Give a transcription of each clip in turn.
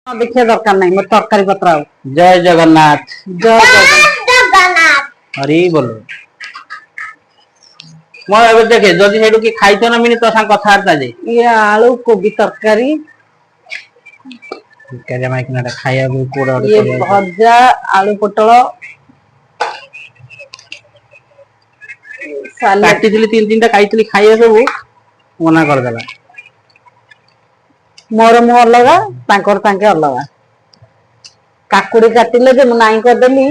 देखिए दरकार नहीं मोर तरकारी पत्र आउ जय जगन्नाथ। जय जगन्नाथ हरि बोलो मैं एबे देखे जदि हेडू की खाइतो ना मिनी तो संग कथार्ता जे ये आलू कोबी तरकारी केजे माइक ना खाया को कोड़ा ये भजा आलू पोटल सालेड काटी दिली तीन तीन टा खाइतली खाइया सब मना कर देला मोर मु अलगा तांकर तांके अलगा काकुड़ी काटिले जे मु नाई कर देली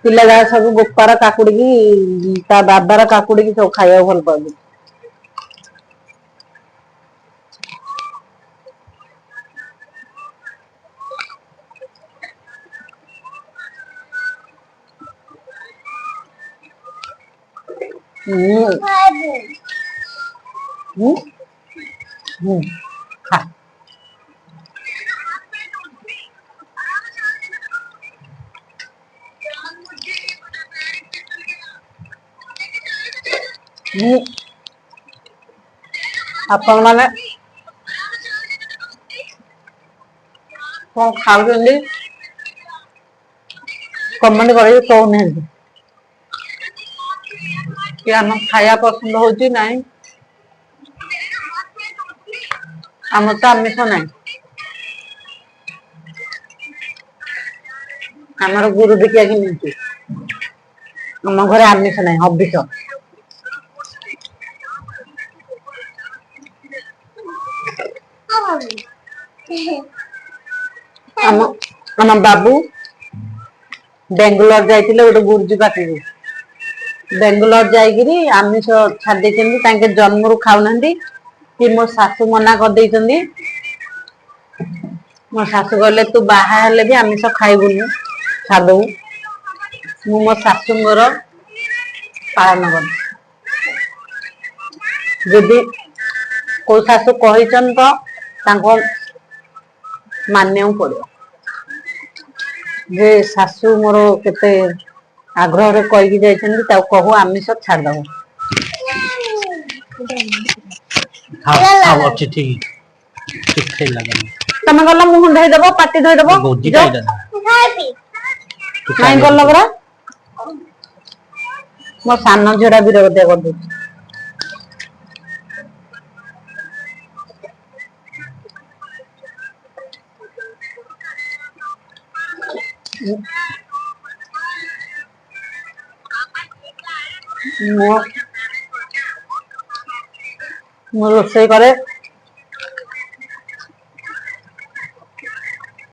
पिला जा सब गोपार काकुड़ी की ता बाबार काकुड़ी की सब खाया भल पाबी खा आपण माने कौन खाउछन्ती कमेंट करिए कौन है कि हम खाया पसंद होची नहीं हम तो आमिष नहीं हमार गुरु देखिया कि नहीं हम घरे आमिष नहीं हबिष हम हम बाबू बेंगलोर जाइतिले गोटे गुरुजी पाखी बेंगलोर जाइगिरी आमिष छाड़ देइछन्ती तांके जन्मरू खाउनांती कि मो सासू मना कर देइछन्ती मो सासू कहले तू बाहा हेले भी आमिष खाइबुनी छाड़ दऊ मु मो सासूंगर पालन कर यदि को सासू कहिछन तो तांको मान्यऊ पड़ियो जे सासू मोर केते आग्रह रे कहि जाइछन्ती ता कहू आमिष छाड़ दऊ खाओ खाओ अच्छी ठीक ठीक थे लगा तमे गल्ला मुंह धोई देबो पाटी धोई देबो गोजी खाइदा नहीं गल्ला बरा मो सानो झोड़ा विरोध कर दे मो रोषेई करे